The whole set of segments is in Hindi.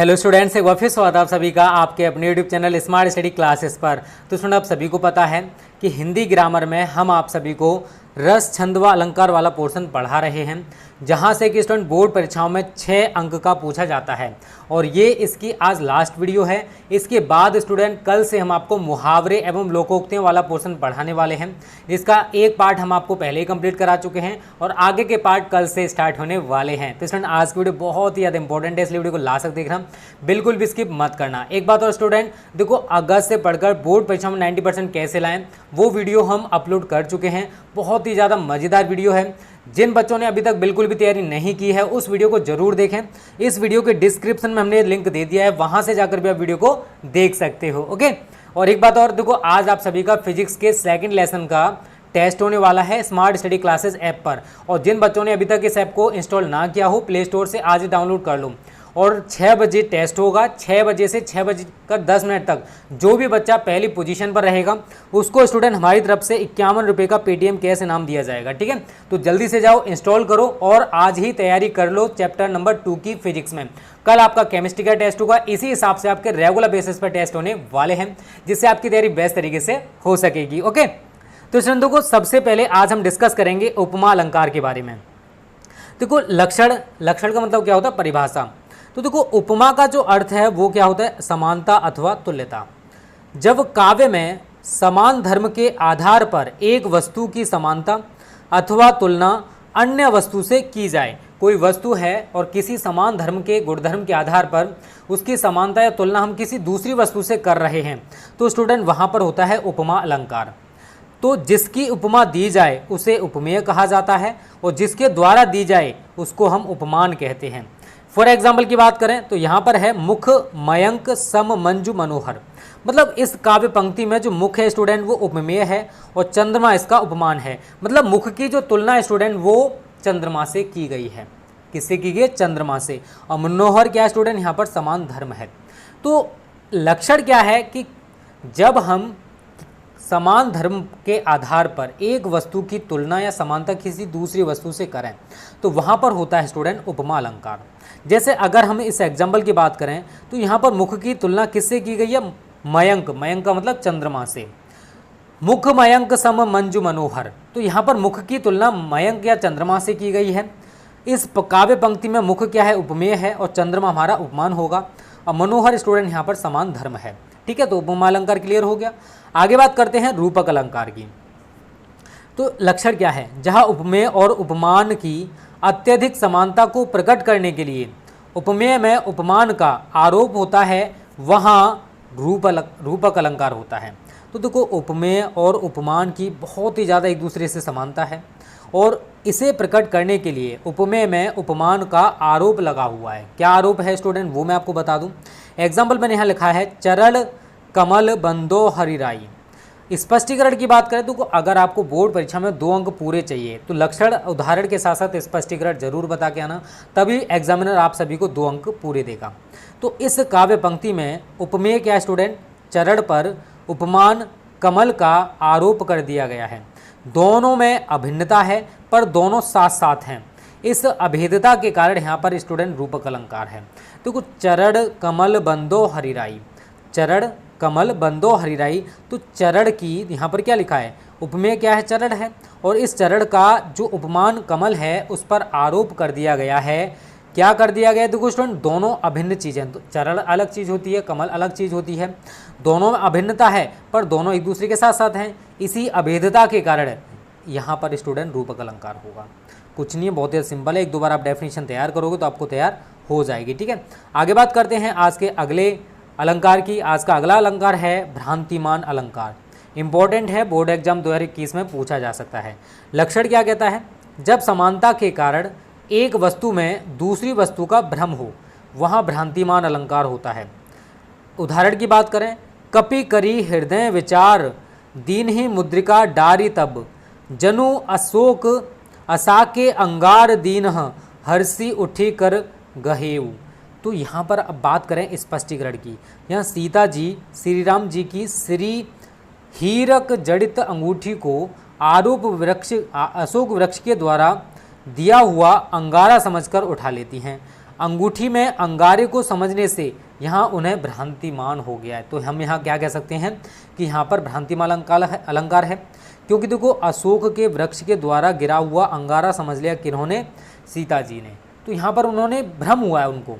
हेलो स्टूडेंट्स, एक बार फिर स्वागत है आप सभी का आपके अपने YouTube channel smart study classes पर। तो स्टूडेंट, आप सभी को पता है कि हिंदी ग्रामर में हम आप सभी को रस, छंद व अलंकार वाला पोर्शन पढ़ा रहे हैं, जहां से कि स्टूडेंट बोर्ड परीक्षाओं में 6 अंक का पूछा जाता है और ये इसकी आज लास्ट वीडियो है। इसके बाद स्टूडेंट कल से हम आपको मुहावरे एवं लोकोक्तियों वाला पोर्शन पढ़ाने वाले हैं, जिसका एक पार्ट हम आपको पहले ही कंप्लीट करा चुके हैं और आगे के पार्ट कल से स्टार्ट होने वाले हैं। तो स्टूडेंट, आज की वीडियो बहुत ही ज़्यादा इंपॉर्टेंट है, इसलिए वीडियो को लास्ट तक देखना, बिल्कुल भी स्किप मत करना। एक बात और स्टूडेंट, देखो अगस्त से पढ़कर बोर्ड परीक्षा में 90% कैसे लाएं, वो वीडियो हम अपलोड कर चुके हैं। बहुत ही ज़्यादा मज़ेदार वीडियो है। जिन बच्चों ने अभी तक बिल्कुल भी तैयारी नहीं की है उस वीडियो को जरूर देखें। इस वीडियो के डिस्क्रिप्शन में हमने लिंक दे दिया है, वहां से जाकर भी आप वीडियो को देख सकते हो। ओके, और एक बात और, देखो आज आप सभी का फिजिक्स के सेकंड लेसन का टेस्ट होने वाला है स्मार्ट स्टडी क्लासेस ऐप पर, और जिन बच्चों ने अभी तक इस ऐप को इंस्टॉल ना किया हो प्ले स्टोर से आज ही डाउनलोड कर लो। और 6 बजे टेस्ट होगा, 6 बजे से 6:10 तक जो भी बच्चा पहली पोजीशन पर रहेगा उसको स्टूडेंट हमारी तरफ से 51 रुपये का पेटीएम कैश इनाम दिया जाएगा। ठीक है, तो जल्दी से जाओ, इंस्टॉल करो और आज ही तैयारी कर लो चैप्टर नंबर 2 की फिजिक्स में। कल आपका केमिस्ट्री का टेस्ट होगा, इसी हिसाब से आपके रेगुलर बेसिस पर टेस्ट होने वाले हैं, जिससे आपकी तैयारी बेस्ट तरीके से हो सकेगी। ओके, तो स्टूडेंटों को सबसे पहले आज हम डिस्कस करेंगे उपमा अलंकार के बारे में। देखो लक्षण का मतलब क्या होता है, परिभाषा। तो देखो उपमा का जो अर्थ है वो क्या होता है, समानता अथवा तुल्यता। जब काव्य में समान धर्म के आधार पर एक वस्तु की समानता अथवा तुलना अन्य वस्तु से की जाए, कोई वस्तु है और किसी समान धर्म के गुणधर्म के आधार पर उसकी समानता या तुलना हम किसी दूसरी वस्तु से कर रहे हैं, तो स्टूडेंट वहाँ पर होता है उपमा अलंकार। तो जिसकी उपमा दी जाए उसे उपमेय कहा जाता है और जिसके द्वारा दी जाए उसको हम उपमान कहते हैं। फॉर एग्जाम्पल की बात करें तो यहाँ पर है मुख मयंक सम मंजू मनोहर, मतलब इस काव्य पंक्ति में जो मुख है स्टूडेंट वो उपमेय है और चंद्रमा इसका उपमान है। मतलब मुख की जो तुलना है स्टूडेंट वो चंद्रमा से की गई है। किससे की गई? चंद्रमा से। और मनोहर क्या है स्टूडेंट, यहाँ पर समान धर्म है। तो लक्षण क्या है कि जब हम समान धर्म के आधार पर एक वस्तु की तुलना या समानता किसी दूसरी वस्तु से करें तो वहाँ पर होता है स्टूडेंट उपमा अलंकार। जैसे अगर हम इस एग्जाम्पल की बात करें तो यहाँ पर मुख की तुलना किससे की गई है? मयंक, मयंक का मतलब चंद्रमा से। मुख मयंक सम मंजू मनोहर, तो यहाँ पर मुख की तुलना मयंक या चंद्रमा से की गई है। इस काव्य पंक्ति में मुख क्या है? उपमेय है और चंद्रमा हमारा उपमान होगा और मनोहर स्टूडेंट यहाँ पर समान धर्म है। ठीक है, तो उपमा अलंकार क्लियर हो गया। आगे बात करते हैं रूपक अलंकार की। तो लक्षण क्या है? जहाँ उपमेय और उपमान की अत्यधिक समानता को प्रकट करने के लिए उपमेय में उपमान का आरोप होता है, वहाँ रूपक अलंकार होता है। तो देखो उपमेय और उपमान की बहुत ही ज़्यादा एक दूसरे से समानता है और इसे प्रकट करने के लिए उपमेय में उपमान का आरोप लगा हुआ है। क्या आरोप है स्टूडेंट, वो मैं आपको बता दूं। एग्जाम्पल मैंने यहाँ लिखा है चरण कमल बंदो हरिराई। स्पष्टीकरण की बात करें तो अगर आपको बोर्ड परीक्षा में 2 अंक पूरे चाहिए तो लक्षण उदाहरण के साथ साथ स्पष्टीकरण जरूर बता के आना, तभी एग्जामिनर आप सभी को 2 अंक पूरे देगा। तो इस काव्य पंक्ति में उपमेय क्या है स्टूडेंट? चरण पर उपमान कमल का आरोप कर दिया गया है। दोनों में अभिन्नता है पर दोनों साथ साथ हैं। इस अभेदता के कारण यहाँ पर स्टूडेंट रूपक अलंकार है। तो चरण कमल बंदो हरिराई, चरण कमल बंदो हरिराई, तो चरण की यहाँ पर क्या लिखा है? उपमेय क्या है? चरण है और इस चरण का जो उपमान कमल है उस पर आरोप कर दिया गया है। क्या कर दिया गया? देखो स्टूडेंट, दोनों अभिन्न चीज़ें, तो चरण अलग चीज़ होती है, कमल अलग चीज़ होती है। दोनों में अभिन्नता है पर दोनों एक दूसरे के साथ साथ हैं। इसी अभेदता के कारण यहाँ पर स्टूडेंट रूपक अलंकार होगा। कुछ नहीं है, बहुत ही सिंपल है। 1-2 बार आप डेफिनेशन तैयार करोगे तो आपको तैयार हो जाएगी। ठीक है, आगे बात करते हैं आज के अगले अलंकार की। आज का अगला अलंकार है भ्रांतिमान अलंकार। इंपॉर्टेंट है, बोर्ड एग्जाम 2021 में पूछा जा सकता है। लक्षण क्या कहता है? जब समानता के कारण एक वस्तु में दूसरी वस्तु का भ्रम हो वहाँ भ्रांतिमान अलंकार होता है। उदाहरण की बात करें, कपि करी हृदय विचार दीन ही मुद्रिका डारी तब जनु अशोक असाके अंगार दीन हर्षि उठी कर गहेऊ। तो यहाँ पर अब बात करें स्पष्टीकरण की। यहाँ सीता जी श्री राम जी की श्री हीरक जड़ित अंगूठी को आरूप वृक्ष अशोक वृक्ष के द्वारा दिया हुआ अंगारा समझकर उठा लेती हैं। अंगूठी में अंगारे को समझने से यहाँ उन्हें भ्रांतिमान हो गया है। तो हम यहाँ क्या कह सकते हैं कि यहाँ पर भ्रांतिमान अलंकार है, क्योंकि देखो अशोक के वृक्ष के द्वारा गिरा हुआ अंगारा समझ लिया किन्होंने, सीता जी ने। तो यहाँ पर उन्होंने भ्रम हुआ है उनको,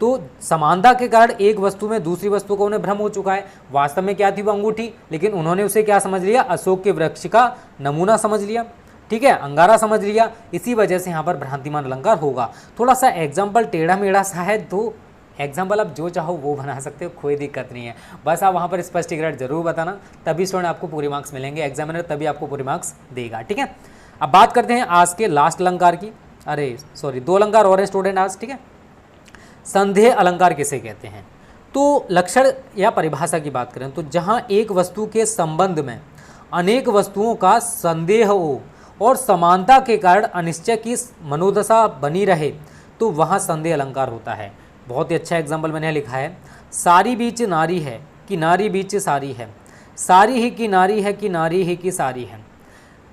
तो समानता के कारण एक वस्तु में दूसरी वस्तु को उन्हें भ्रम हो चुका है। वास्तव में क्या थी वो अंगूठी, लेकिन उन्होंने उसे क्या समझ लिया, अशोक के वृक्ष का नमूना समझ लिया, ठीक है, अंगारा समझ लिया। इसी वजह से यहाँ पर भ्रांतिमान अलंकार होगा। थोड़ा सा एग्जाम्पल टेढ़ा मेढ़ा सा है, तो एग्जाम्पल आप जो चाहो वो बना सकते हो, कोई दिक्कत नहीं है। बस आप वहाँ पर स्पष्टीकरण जरूर बताना, तभी स्टूडेंट आपको पूरे मार्क्स मिलेंगे, एग्जामिनर तभी आपको पूरे मार्क्स देगा, ठीक है। अब बात करते हैं आज के लास्ट अलंकार की। अरे सॉरी, 2 अलंकार और हैं स्टूडेंट आज, ठीक है। संदेह अलंकार किसे कहते हैं? तो लक्षण या परिभाषा की बात करें तो जहाँ एक वस्तु के संबंध में अनेक वस्तुओं का संदेह हो और समानता के कारण अनिश्चय की मनोदशा बनी रहे, तो वहाँ संदेह अलंकार होता है। बहुत ही अच्छा एग्जाम्पल मैंने लिखा है, सारी बीच नारी है कि नारी बीच सारी है, सारी ही की नारी है कि नारी ही की सारी है,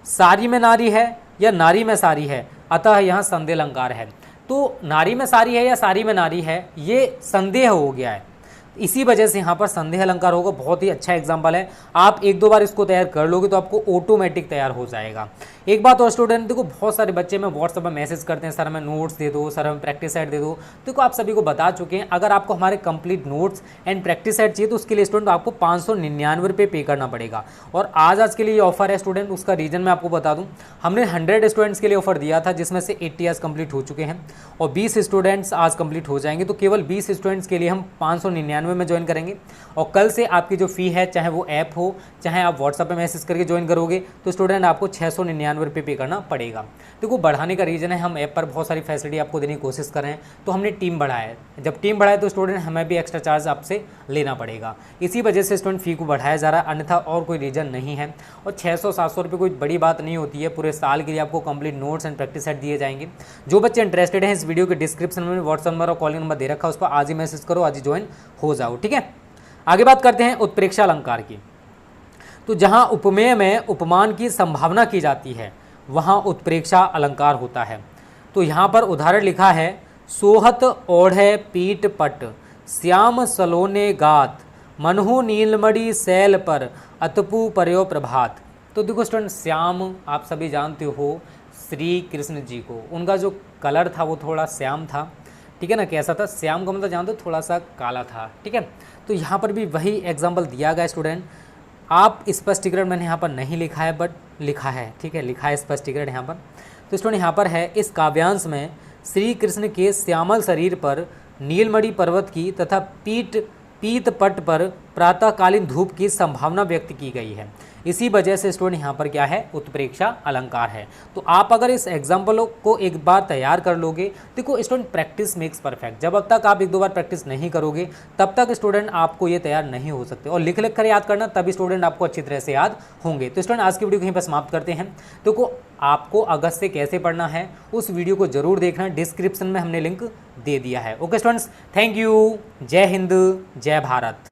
सारी में नारी है या नारी में सारी है, अतः यहाँ संदेह अलंकार है। तो नारी में सारी है या सारी में नारी है, ये संदेह हो गया है, इसी वजह से यहाँ पर संदेह अलंकार होगा। बहुत ही अच्छा एग्जाम्पल है, आप 1-2 बार इसको तैयार कर लोगे तो आपको ऑटोमेटिक तैयार हो जाएगा। एक बात और स्टूडेंट, देखो बहुत सारे बच्चे में व्हाट्सएप में मैसेज करते हैं, सर हमें नोट्स दे दो, सर हमें प्रैक्टिस सेट दे दो। देखो आप सभी को बता चुके हैं, अगर आपको हमारे complete notes and practice set चाहिए तो उसके लिए स्टूडेंट आपको 599 रुपये पे करना पड़ेगा। और आज के लिए ये ऑफर है स्टूडेंट, उसका रीज़न मैं आपको बता दूँ। हमने 100 स्टूडेंट्स के लिए ऑफर दिया था, जिसमें से 80 आज कंप्लीट हो चुके हैं और 20 स्टूडेंट्स आज कंप्लीट हो जाएंगे। तो केवल 20 स्टूडेंट्स के लिए हम 599 में ज्वाइन करेंगे और कल से आपकी जो फ़ी है, चाहे वो ऐप हो चाहे आप व्हाट्सएप पे मैसेज करके ज्वाइन करोगे, तो स्टूडेंट आपको 699 रुपये पे करना पड़ेगा। देखो बढ़ाने का रीज़न है, हम ऐप पर बहुत सारी फैसिलिटी आपको देने की कोशिश कर रहे हैं, तो हमने टीम बढ़ाया है। जब टीम बढ़ाए तो स्टूडेंट हमें भी एक्स्ट्रा चार्ज आपसे लेना पड़ेगा, इसी वजह से स्टूडेंट फ़ी को बढ़ाया जा रहा है, अन्यथा और कोई रीज़न नहीं है। और 600-700 रुपये कोई बड़ी बात नहीं होती है, पूरे साल के लिए आपको complete notes and practice set दिए जाएंगे। जो बच्चे इंटरेस्टेड हैं, इस वीडियो के डिस्क्रिप्शन में व्हाट्सएप नंबर और कॉलिंग नंबर दे रखा है, उस पर आज ही मैसेज करो, आज ही ज्वाइन हो जाओ, ठीक है। आगे बात करते हैं उत्प्रेक्षा अलंकार की। तो जहां उपमेय में उपमान की संभावना की जाती है, वहां उत्प्रेक्षा अलंकार होता है। तो यहाँ पर उदाहरण लिखा है, सोहत ओढ़े पीठ पट, श्याम सलोने गात, मनहु नीलमणि शैल पर, अतपु पर्यो प्रभात। तो देखो स्टूडेंट, श्याम आप सभी जानते हो श्री कृष्ण जी को, उनका जो कलर था वो थोड़ा श्याम था, ठीक है ना। कैसा था? श्याम का मतलब जानते हो, थोड़ा सा काला था, ठीक है। तो यहाँ पर भी वही एग्जाम्पल दिया गया स्टूडेंट। आप स्पष्टीकरण मैंने यहाँ पर नहीं लिखा है, बट लिखा है, ठीक है, लिखा है स्पष्टीकरण यहाँ पर। तो स्टूडेंट यहाँ पर है, इस काव्यांश में श्री कृष्ण के श्यामल शरीर पर नीलमणि पर्वत की तथा पीत पट पर प्रातःकालीन धूप की संभावना व्यक्त की गई है। इसी वजह से स्टूडेंट यहाँ पर क्या है, उत्प्रेक्षा अलंकार है। तो आप अगर इस एग्जाम्पल को एक बार तैयार कर लोगे, देखो स्टूडेंट प्रैक्टिस मेक्स परफेक्ट। जब तक आप 1-2 बार प्रैक्टिस नहीं करोगे, तब तक स्टूडेंट आपको ये तैयार नहीं हो सकते। और लिख कर याद करना, तभी स्टूडेंट आपको अच्छी तरह से याद होंगे। तो स्टूडेंट आज की वीडियो कहीं पर समाप्त करते हैं। देखो आपको अगस्त से कैसे पढ़ना है, उस वीडियो को जरूर देखना, डिस्क्रिप्शन में हमने लिंक दे दिया है। ओके स्टूडेंट्स, थैंक यू, जय हिंद, जय भारत।